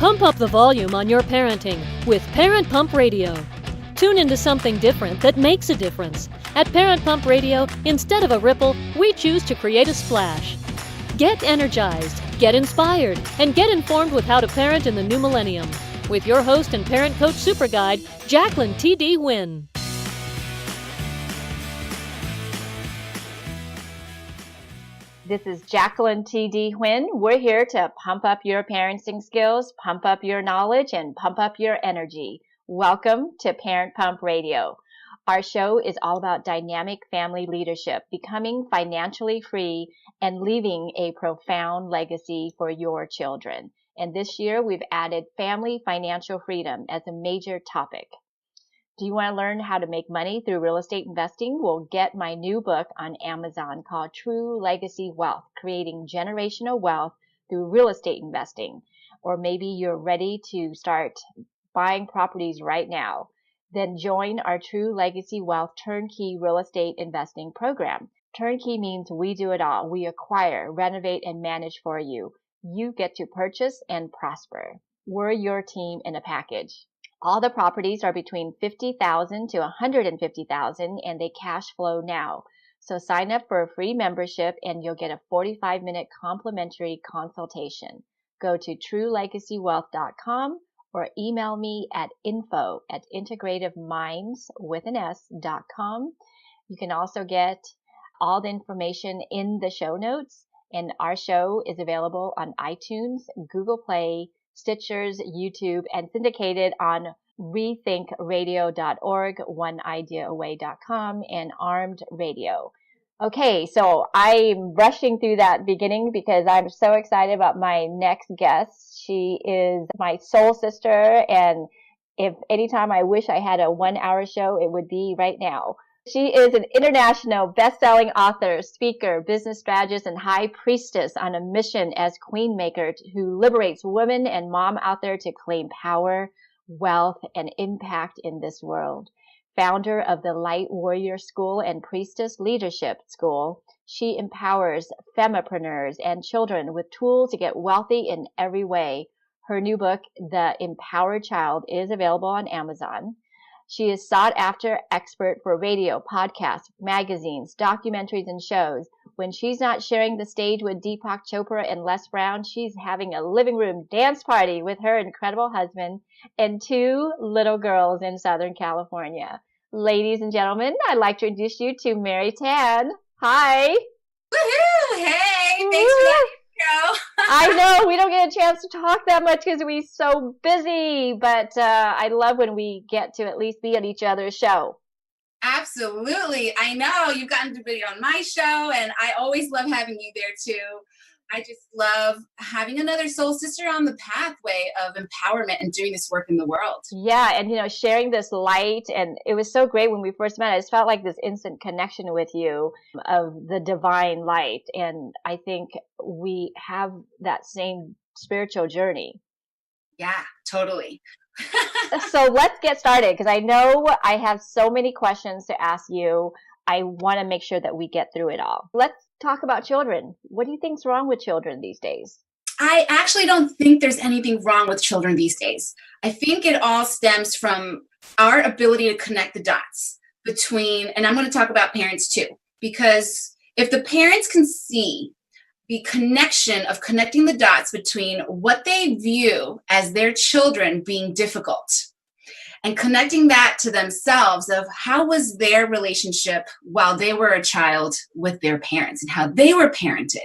Pump up the volume on your parenting with Parent Pump Radio. Tune into something different that makes a difference. At Parent Pump Radio, instead of a ripple, we choose to create a splash. Get energized, get inspired, and get informed with how to parent in the new millennium. With your host and parent coach super guide, Jacqueline T.D. Wynn. This is Jacqueline T.D. Wynn. We're here to pump up your parenting skills, pump up your knowledge, and pump up your energy. Welcome to Parent Pump Radio. Our show is all about dynamic family leadership, becoming financially free, and leaving a profound legacy for your children. And this year, we've added family financial freedom as a major topic. Do you want to learn how to make money through real estate investing? Well, get my new book on Amazon called True Legacy Wealth, Creating Generational Wealth Through Real Estate Investing. Or maybe you're ready to start buying properties right now. Then join our True Legacy Wealth Turnkey Real Estate Investing Program. Turnkey means we do it all. We acquire, renovate, and manage for you. You get to purchase and prosper. We're your team in a package. All the properties are between $50,000 to $150,000 and they cash flow now. So sign up for a free membership and you'll get a 45-minute complimentary consultation. Go to truelegacywealth.com or email me at info@integrativeminds.com. You can also get all the information in the show notes, and our show is available on iTunes, Google Play, Stitchers, YouTube, and syndicated on rethinkradio.org, oneideaaway.com, and Armed Radio. Okay, so I'm rushing through that beginning because I'm so excited about my next guest. She is my soul sister, and if anytime I wish I had a 1-hour show, it would be right now. She is an international best-selling author, speaker, business strategist, and high priestess on a mission as queen maker who liberates women and mom out there to claim power, wealth, and impact in this world. Founder of the Light Warrior School and Priestess Leadership School, she empowers femmepreneurs and children with tools to get wealthy in every way. Her new book, The Empowered Child, is available on Amazon. She is sought after expert for radio, podcasts, magazines, documentaries, and shows. When she's not sharing the stage with Deepak Chopra and Les Brown, she's having a living room dance party with her incredible husband and 2 little girls in Southern California. Ladies and gentlemen, I'd like to introduce you to Mary Tan. Hi. Woohoo! Hey, thanks for letting me go. I know we don't get a chance to talk that much because we're so busy, but I love when we get to at least be on each other's show. Absolutely. I know you've gotten to be on my show, and I always love having you there too. I just love having another soul sister on the pathway of empowerment and doing this work in the world. Yeah, and sharing this light, and it was so great when we first met. I just felt like this instant connection with you of the divine light, and I think we have that same spiritual journey. Yeah, totally. So let's get started, because I know I have so many questions to ask you. I want to make sure that we get through it all. Let's talk about children. What do you think's wrong with children these days? I actually don't think there's anything wrong with children these days. I think it all stems from our ability to connect the dots between, and I'm going to talk about parents too, because if the parents can see the connection of connecting the dots between what they view as their children being difficult and connecting that to themselves of how was their relationship while they were a child with their parents and how they were parented.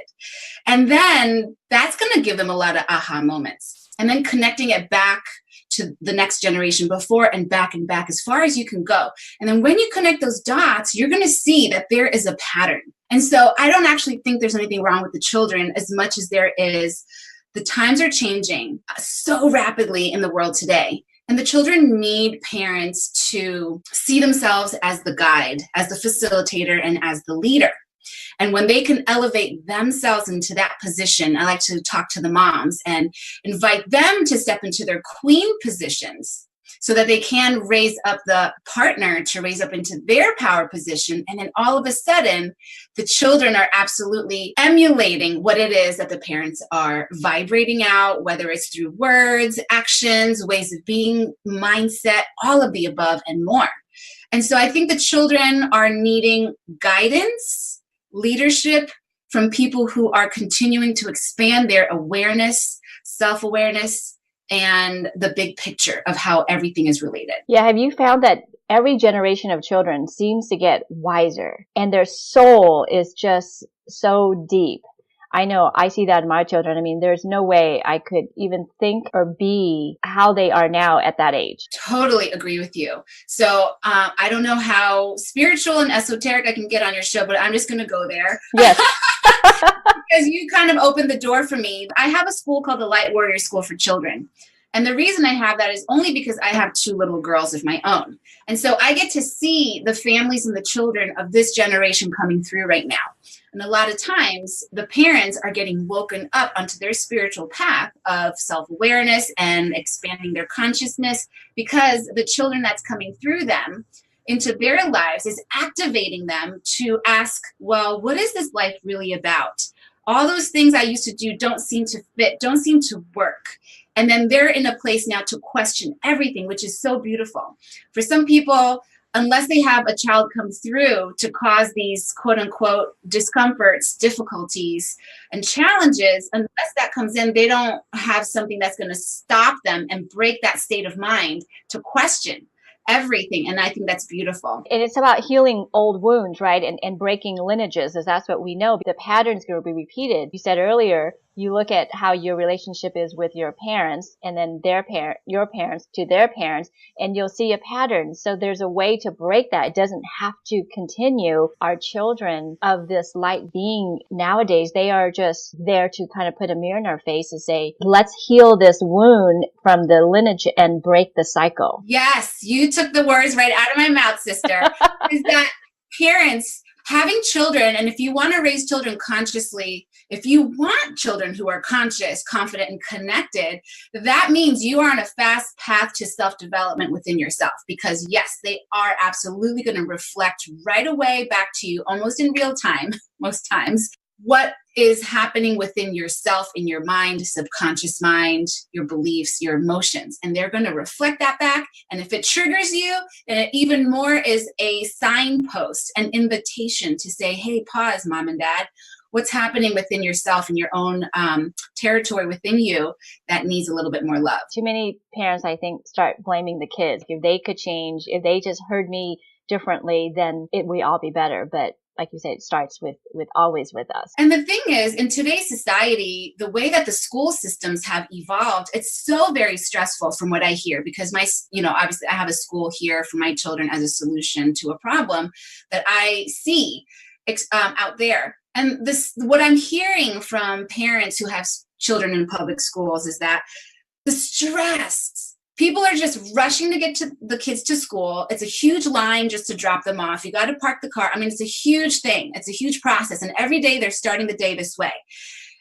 And then that's going to give them a lot of aha moments. And then connecting it back to the next generation before and back as far as you can go. And then when you connect those dots, you're going to see that there is a pattern. And so I don't actually think there's anything wrong with the children as much as there is. The times are changing so rapidly in the world today. And the children need parents to see themselves as the guide, as the facilitator, and as the leader. And when they can elevate themselves into that position, I like to talk to the moms and invite them to step into their queen positions so that they can raise up the partner to raise up into their power position. And then all of a sudden, the children are absolutely emulating what it is that the parents are vibrating out, whether it's through words, actions, ways of being, mindset, all of the above and more. And so I think the children are needing guidance, leadership from people who are continuing to expand their awareness, self-awareness, and the big picture of how everything is related. Yeah, have you found that every generation of children seems to get wiser and their soul is just so deep? I know I see that in my children. I mean, there's no way I could even think or be how they are now at that age. Totally agree with you. So I don't know how spiritual and esoteric I can get on your show, but I'm just going to go there. Yes. Because you kind of opened the door for me. I have a school called the Light Warrior School for Children. And the reason I have that is only because I have 2 little girls of my own. And so I get to see the families and the children of this generation coming through right now. And a lot of times the parents are getting woken up onto their spiritual path of self-awareness and expanding their consciousness, because the children that's coming through them into their lives is activating them to ask, well, what is this life really about? All those things I used to do don't seem to fit, don't seem to work. And then they're in a place now to question everything, which is so beautiful. For some people, unless they have a child come through to cause these quote unquote discomforts, difficulties, and challenges, unless that comes in, they don't have something that's going to stop them and break that state of mind to question everything. And I think that's beautiful. And it's about healing old wounds, right? And breaking lineages, as that's what we know. The pattern's going to be repeated. You said earlier, you look at how your relationship is with your parents and then your parents to their parents, and you'll see a pattern. So there's a way to break that. It doesn't have to continue. Our children of this light being nowadays, they are just there to kind of put a mirror in our face and say, let's heal this wound from the lineage and break the cycle. Yes, you took the words right out of my mouth, sister. Is that parents having children, and if you want to raise children consciously, if you want children who are conscious, confident, and connected, that means you are on a fast path to self-development within yourself. Because yes, they are absolutely going to reflect right away back to you, almost in real time, most times, what is happening within yourself, in your mind, subconscious mind, your beliefs, your emotions. And they're going to reflect that back. And if it triggers you, then it even more is a signpost, an invitation to say, hey, pause, mom and dad. What's happening within yourself and your own territory within you that needs a little bit more love? Too many parents, I think, start blaming the kids. If they could change, if they just heard me differently, then we'd all be better. But like you said, it starts with always with us. And the thing is, in today's society, the way that the school systems have evolved, it's so very stressful from what I hear, because obviously I have a school here for my children as a solution to a problem that I see out there. And what I'm hearing from parents who have children in public schools is that the stress, people are just rushing to get the kids to school. It's a huge line just to drop them off. You got to park the car. I mean, it's a huge thing. It's a huge process. And every day they're starting the day this way.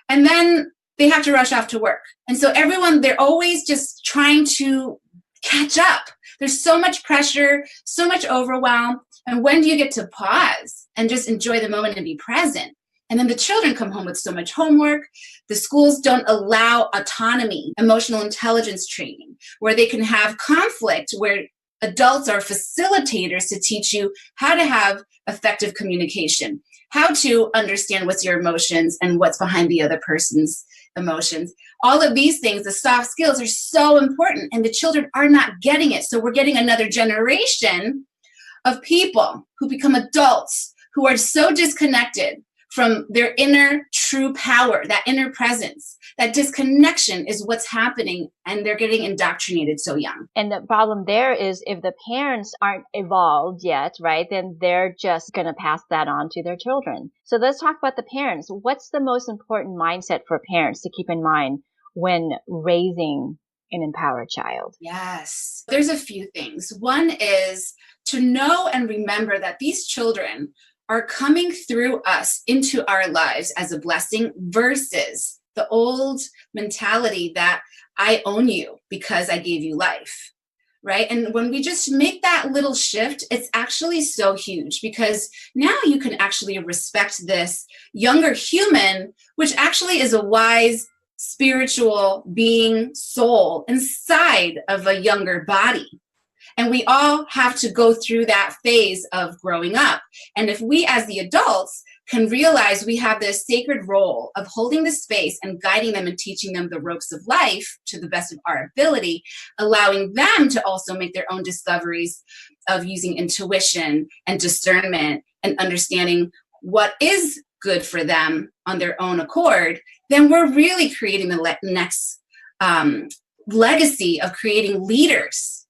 And then they have to rush off to work. And so they're always just trying to catch up. There's so much pressure, so much overwhelm. And when do you get to pause and just enjoy the moment and be present? And then the children come home with so much homework. The schools don't allow autonomy, emotional intelligence training, where they can have conflict, where adults are facilitators to teach you how to have effective communication, how to understand what's your emotions and what's behind the other person's emotions. All of these things, the soft skills, are so important, and the children are not getting it. So we're getting another generation of people who become adults who are so disconnected from their inner true power, that inner presence. That disconnection is what's happening, and they're getting indoctrinated so young. And the problem there is if the parents aren't evolved yet, right, then they're just going to pass that on to their children. So let's talk about the parents. What's the most important mindset for parents to keep in mind when raising an empowered child? Yes, there's a few things. One is to know and remember that these children are coming through us into our lives as a blessing, versus the old mentality that I own you because I gave you life, right? And when we just make that little shift, it's actually so huge, because now you can actually respect this younger human, which actually is a wise, spiritual being, soul inside of a younger body. And we all have to go through that phase of growing up. And if we as the adults can realize we have this sacred role of holding the space and guiding them and teaching them the ropes of life to the best of our ability, allowing them to also make their own discoveries of using intuition and discernment and understanding what is good for them on their own accord, then we're really creating the next legacy of creating leaders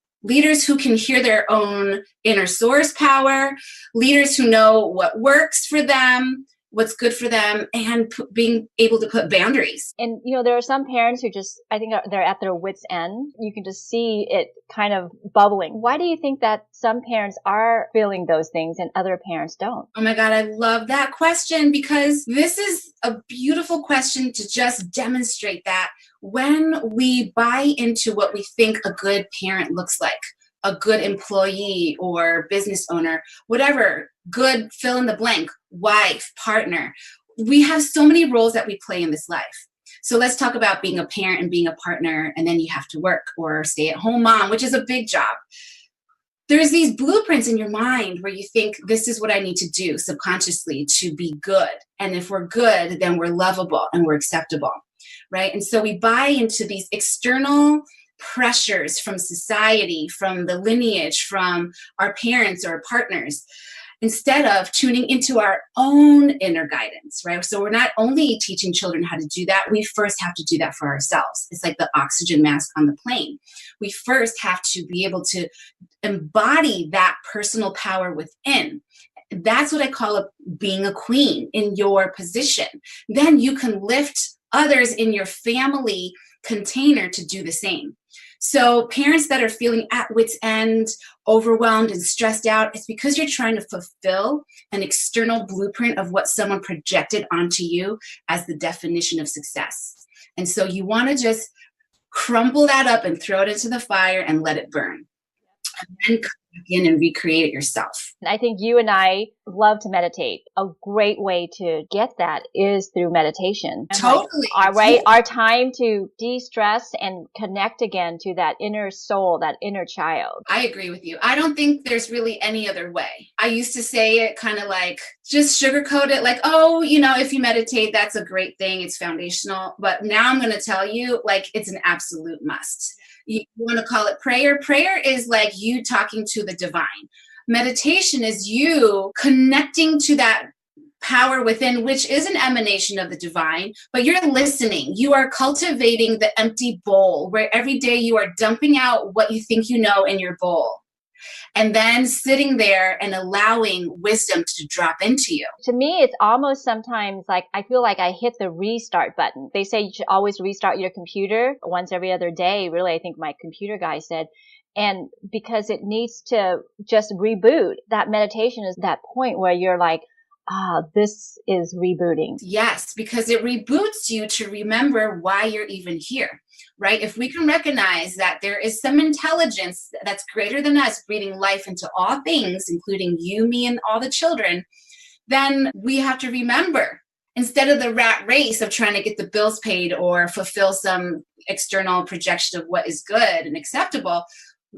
who can hear their own inner source power, leaders who know what works for them, what's good for them, and being able to put boundaries. And, there are some parents who just, I think they're at their wits' end. You can just see it kind of bubbling. Why do you think that some parents are feeling those things and other parents don't? Oh my God, I love that question, because this is a beautiful question to just demonstrate that when we buy into what we think a good parent looks like, a good employee or business owner, whatever, good fill in the blank, wife, partner, we have so many roles that we play in this life. So let's talk about being a parent and being a partner, and then you have to work or stay at home mom, which is a big job. There's these blueprints in your mind where you think, this is what I need to do subconsciously to be good. And if we're good, then we're lovable and we're acceptable, right? And so we buy into these external pressures from society, from the lineage, from our parents or partners, instead of tuning into our own inner guidance, right? So we're not only teaching children how to do that, we first have to do that for ourselves. It's like the oxygen mask on the plane. We first have to be able to embody that personal power within. That's what I call being a queen in your position. Then you can lift others in your family container to do the same. So parents that are feeling at wit's end, overwhelmed and stressed out, it's because you're trying to fulfill an external blueprint of what someone projected onto you as the definition of success. And so you want to just crumble that up and throw it into the fire and let it burn. And then come back in and recreate it yourself. I think you and I love to meditate. A great way to get that is through meditation. Totally. Our time to de-stress and connect again to that inner soul, that inner child. I agree with you. I don't think there's really any other way. I used to say it kind of like, just sugarcoat it like, oh, if you meditate, that's a great thing. It's foundational. But now I'm going to tell you, like, it's an absolute must. You want to call it prayer. Prayer is like you talking to the divine. Meditation is you connecting to that power within, which is an emanation of the divine, but you're listening. You are cultivating the empty bowl where every day you are dumping out what you think you know in your bowl. And then sitting there and allowing wisdom to drop into you. To me, it's almost sometimes like I feel like I hit the restart button. They say you should always restart your computer once every other day. Really, I think my computer guy said. And because it needs to just reboot, that meditation is that point where you're like, this is rebooting. Yes, because it reboots you to remember why you're even here, right? If we can recognize that there is some intelligence that's greater than us, breathing life into all things, including you, me, and all the children, then we have to remember, instead of the rat race of trying to get the bills paid or fulfill some external projection of what is good and acceptable,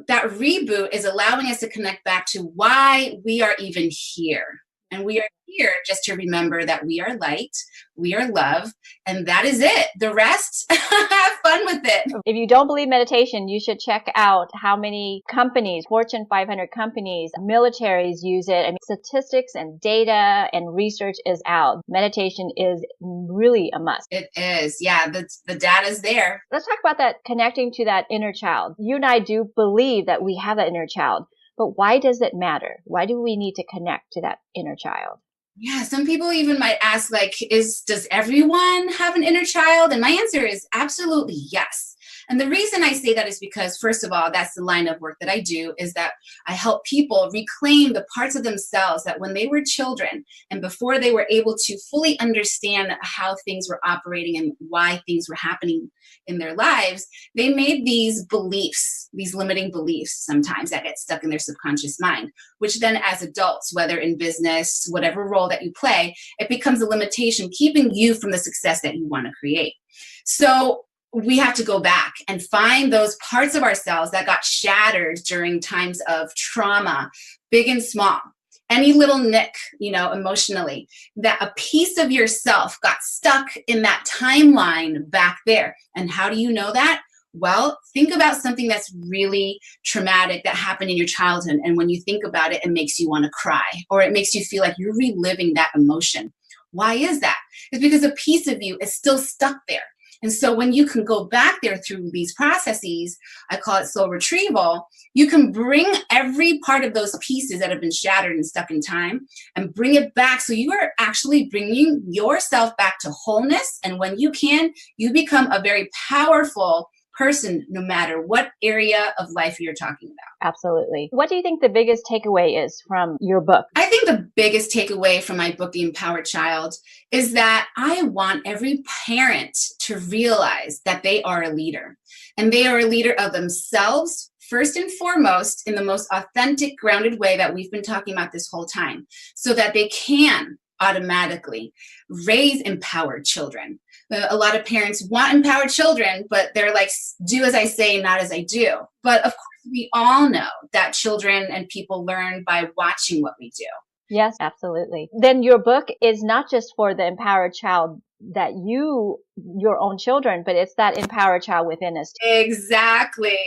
that reboot is allowing us to connect back to why we are even here. And we are here just to remember that we are light, we are love, and that is it. The rest, have fun with it. If you don't believe meditation, you should check out how many companies, Fortune 500 companies, militaries use it. I mean, statistics and data and research is out. Meditation is really a must. It is. Yeah, the data's there. Let's talk about that, connecting to that inner child. You and I do believe that we have that inner child. But why does it matter? Why do we need to connect to that inner child? Yeah, some people even might ask, like, does everyone have an inner child? And my answer is absolutely yes. And the reason I say that is because, first of all, that's the line of work that I do, is that I help people reclaim the parts of themselves that when they were children and before they were able to fully understand how things were operating and why things were happening in their lives, they made these beliefs, these limiting beliefs sometimes that get stuck in their subconscious mind, which then as adults, whether in business, whatever role that you play, it becomes a limitation keeping you from the success that you want to create. So we have to go back and find those parts of ourselves that got shattered during times of trauma, big and small. Any little nick, emotionally, that a piece of yourself got stuck in that timeline back there. And how do you know that? Well, think about something that's really traumatic that happened in your childhood. And when you think about it, it makes you want to cry, or it makes you feel like you're reliving that emotion. Why is that? It's because a piece of you is still stuck there. And so when you can go back there through these processes, I call it soul retrieval, you can bring every part of those pieces that have been shattered and stuck in time and bring it back. So you are actually bringing yourself back to wholeness. And when you can, you become a very powerful person, no matter what area of life you're talking about. Absolutely. What do you think the biggest takeaway is from your book? I think the biggest takeaway from my book, The Empowered Child, is that I want every parent to realize that they are a leader, and they are a leader of themselves, first and foremost, in the most authentic, grounded way that we've been talking about this whole time, so that they can automatically raise empowered children. A lot of parents want empowered children, but they're like, do as I say, not as I do. But of course, we all know that children and people learn by watching what we do. Yes, absolutely. Then your book is not just for the empowered child that your own children, but it's that empowered child within us too. Exactly.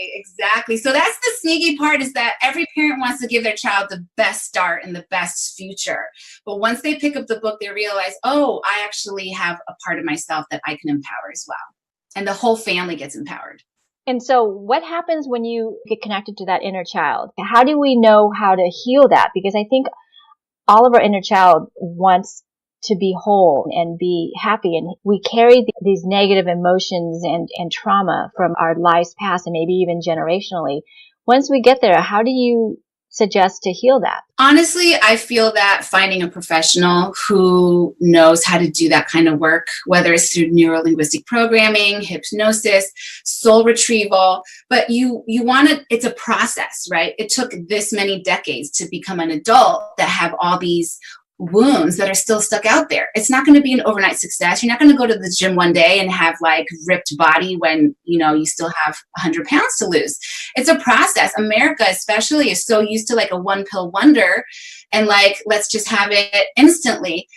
So that's the sneaky part, is that every parent wants to give their child the best start and the best future. But once they pick up the book, they realize, oh, I actually have a part of myself that I can empower as well. And the whole family gets empowered. And so what happens when you get connected to that inner child? How do we know how to heal that? Because I think all of our inner child wants to be whole and be happy. And we carry these negative emotions and trauma from our lives past and maybe even generationally. Once we get there, how do you suggest to heal that? Honestly, I feel that finding a professional who knows how to do that kind of work, whether it's through neuro-linguistic programming, hypnosis, soul retrieval, but you want to, it's a process, right? It took this many decades to become an adult that have all these wounds that are still stuck out there. It's not going to be an overnight success. You're not going to go to the gym one day and have like ripped body when, you still have 100 pounds to lose. It's a process. America especially is so used to like a one pill wonder and like, let's just have it instantly.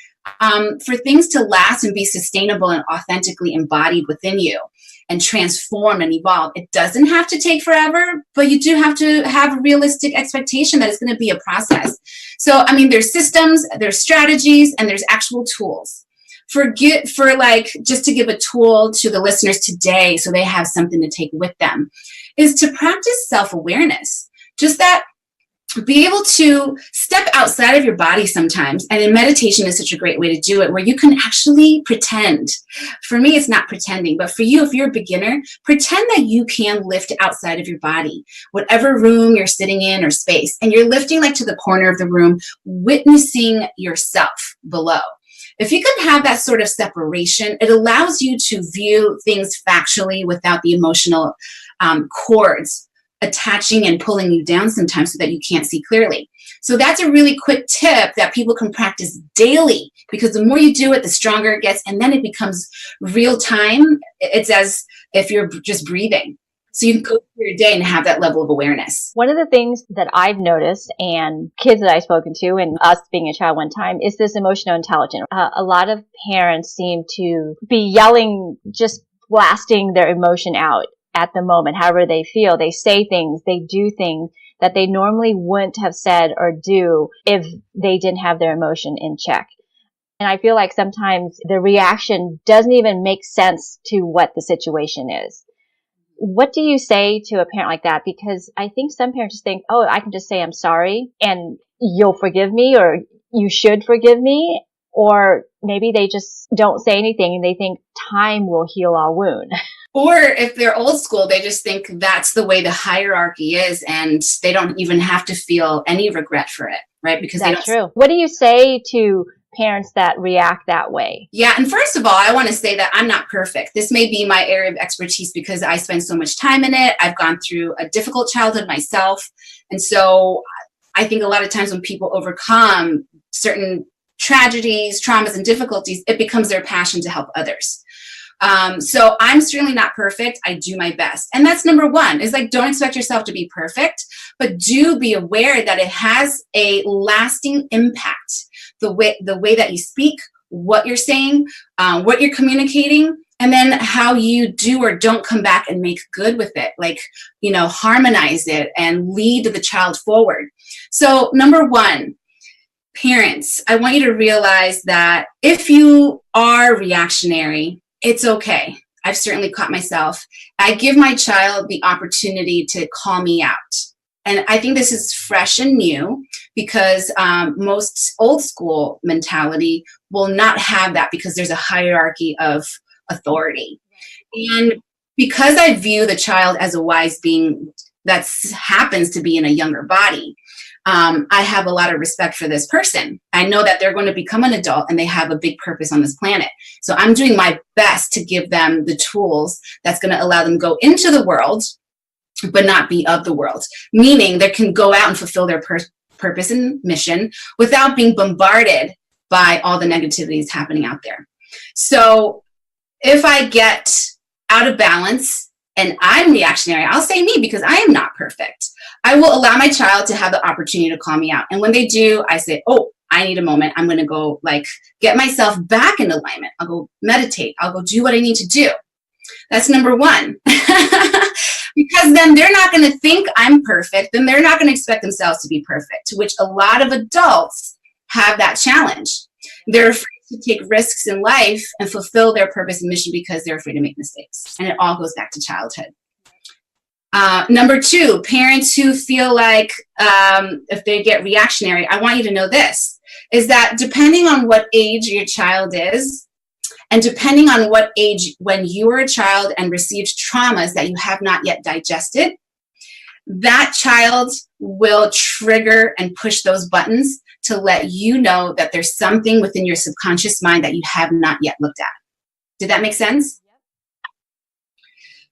For things to last and be sustainable and authentically embodied within you and transform and evolve, it doesn't have to take forever, but you do have to have a realistic expectation that it's going to be a process. So, there's systems, there's strategies, and there's actual tools. Just to give a tool to the listeners today so they have something to take with them, is to practice self-awareness. Just that, be able to step outside of your body sometimes. And in meditation is such a great way to do it, where you can actually pretend. For me, it's not pretending, but for you, if you're a beginner, pretend that you can lift outside of your body, whatever room you're sitting in or space, and you're lifting like to the corner of the room, witnessing yourself below. If you can have that sort of separation, it allows you to view things factually without the emotional cords attaching and pulling you down sometimes so that you can't see clearly. So that's a really quick tip that people can practice daily, because the more you do it, the stronger it gets. And then it becomes real time. It's as if you're just breathing. So you can go through your day and have that level of awareness. One of the things that I've noticed, and kids that I've spoken to, and us being a child one time, is this emotional intelligence. A lot of parents seem to be yelling, just blasting their emotion out at the moment, however they feel. They say things, they do things that they normally wouldn't have said or do if they didn't have their emotion in check. And I feel like sometimes the reaction doesn't even make sense to what the situation is. What do you say to a parent like that? Because I think some parents just think, oh, I can just say I'm sorry and you'll forgive me, or you should forgive me. Or maybe they just don't say anything and they think time will heal our wound. Or if they're old school, they just think that's the way the hierarchy is, and they don't even have to feel any regret for it, right? Because that's true. What do you say to parents that react that way? Yeah, and first of all, I want to say that I'm not perfect. This may be my area of expertise because I spend so much time in it. I've gone through a difficult childhood myself. And so I think a lot of times when people overcome certain tragedies, traumas, and difficulties, it becomes their passion to help others. So I'm certainly not perfect. I do my best. And that's number one, is like, don't expect yourself to be perfect, but do be aware that it has a lasting impact. The way that you speak, what you're saying, what you're communicating, and then how you do or don't come back and make good with it, like, harmonize it and lead the child forward. So number one, parents, I want you to realize that if you are reactionary, it's okay. I've certainly caught myself. I give my child the opportunity to call me out. And I think this is fresh and new because most old school mentality will not have that because there's a hierarchy of authority. And because I view the child as a wise being that happens to be in a younger body, I have a lot of respect for this person. I know that they're going to become an adult and they have a big purpose on this planet. So I'm doing my best to give them the tools that's going to allow them to go into the world, but not be of the world. Meaning they can go out and fulfill their purpose and mission without being bombarded by all the negativities happening out there. So if I get out of balance and I'm reactionary, I'll say me because I am not perfect. I will allow my child to have the opportunity to call me out. And when they do, I say, oh, I need a moment. I'm going to go get myself back in alignment. I'll go meditate. I'll go do what I need to do. That's number one. Because then they're not going to think I'm perfect. Then they're not going to expect themselves to be perfect, which a lot of adults have that challenge. They're afraid to take risks in life and fulfill their purpose and mission because they're afraid to make mistakes. And it all goes back to childhood. Number two, parents who feel like if they get reactionary, I want you to know this, is that depending on what age your child is, and depending on what age when you were a child and received traumas that you have not yet digested, that child will trigger and push those buttons to let you know that there's something within your subconscious mind that you have not yet looked at. Did that make sense?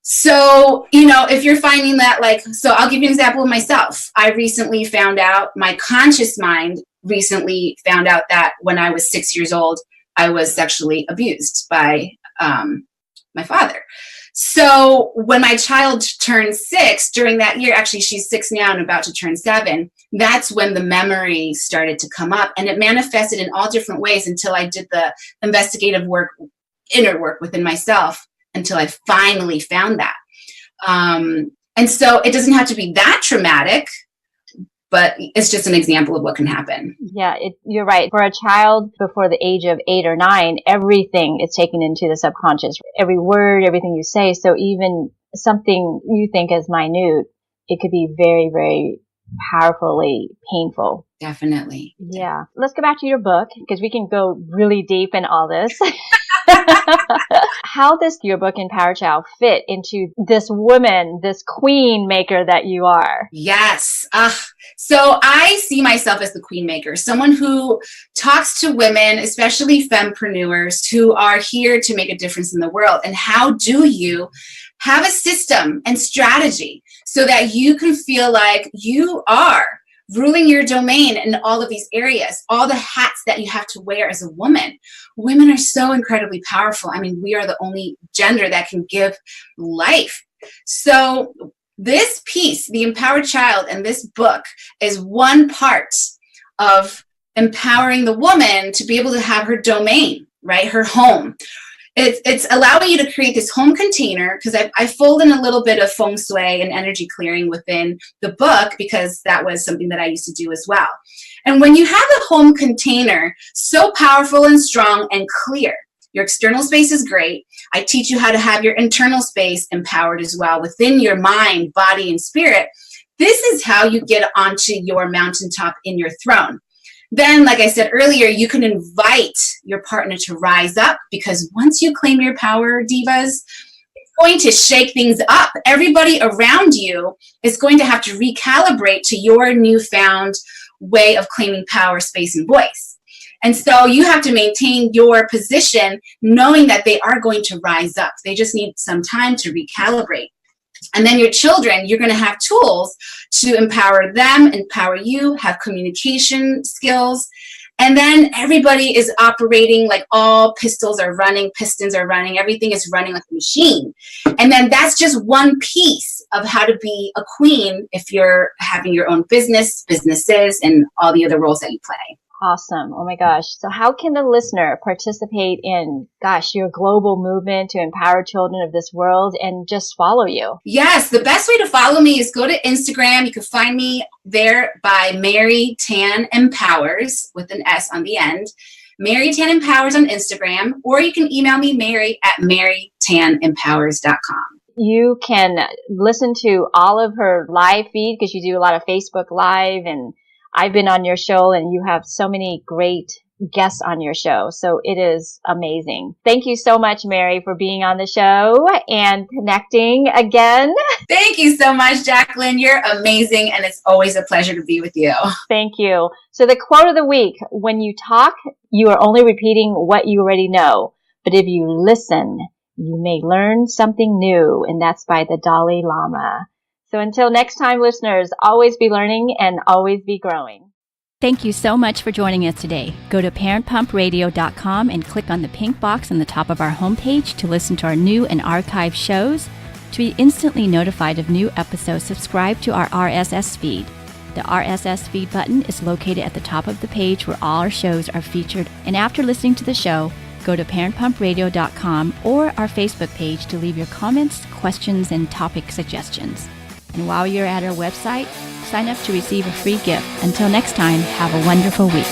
So, if you're finding that, so I'll give you an example of myself. I recently found out, my conscious mind recently found out that when I was 6 years old, I was sexually abused by my father. So when my child turned 6 during that year, actually she's 6 now and about to turn 7, that's when the memory started to come up, and it manifested in all different ways until I did the investigative work, inner work within myself, until I finally found that. And so it doesn't have to be that traumatic, but it's just an example of what can happen. Yeah, you're right. For a child before the age of 8 or 9, everything is taken into the subconscious. Every word, everything you say. So even something you think is minute, it could be very, very powerfully painful. Definitely. Yeah. Let's go back to your book because we can go really deep in all this. How does your book Empower Child fit into this woman, this queen maker that you are? Yes. So I see myself as the queen maker, someone who talks to women, especially femmepreneurs, who are here to make a difference in the world. And how do you have a system and strategy so that you can feel like you are ruling your domain in all of these areas, all the hats that you have to wear as a woman. Women are so incredibly powerful. I mean, we are the only gender that can give life. So this piece, The Empowered Child, and this book is one part of empowering the woman to be able to have her domain, right? Her home. It's allowing you to create this home container, because I fold in a little bit of feng shui and energy clearing within the book, because that was something that I used to do as well. And when you have a home container so powerful and strong and clear, your external space is great. I teach you how to have your internal space empowered as well within your mind, body, and spirit. This is how you get onto your mountaintop in your throne. Then, like I said earlier, you can invite your partner to rise up, because once you claim your power, divas, it's going to shake things up. Everybody around you is going to have to recalibrate to your newfound way of claiming power, space, and voice. And so you have to maintain your position knowing that they are going to rise up. They just need some time to recalibrate. And then your children, you're going to have tools to empower them, empower you, have communication skills. And then everybody is operating like all pistons are running, everything is running like a machine. And then that's just one piece of how to be a queen if you're having your own businesses, and all the other roles that you play. Awesome. Oh my gosh. So how can the listener participate in, your global movement to empower children of this world and just follow you? Yes. The best way to follow me is go to Instagram. You can find me there by Mary Tan Empowers with an S on the end. Mary Tan Empowers on Instagram, or you can email me, mary@marytanempowers.com. You can listen to all of her live feed because you do a lot of Facebook Live, and I've been on your show and you have so many great guests on your show. So it is amazing. Thank you so much, Mary, for being on the show and connecting again. Thank you so much, Jacqueline. You're amazing, and it's always a pleasure to be with you. Thank you. So the quote of the week: when you talk, you are only repeating what you already know. But if you listen, you may learn something new. And that's by the Dalai Lama. So until next time, listeners, always be learning and always be growing. Thank you so much for joining us today. Go to parentpumpradio.com and click on the pink box on the top of our homepage to listen to our new and archived shows. To be instantly notified of new episodes, subscribe to our RSS feed. The RSS feed button is located at the top of the page where all our shows are featured. And after listening to the show, go to parentpumpradio.com or our Facebook page to leave your comments, questions, and topic suggestions. And while you're at our website, sign up to receive a free gift. Until next time, have a wonderful week.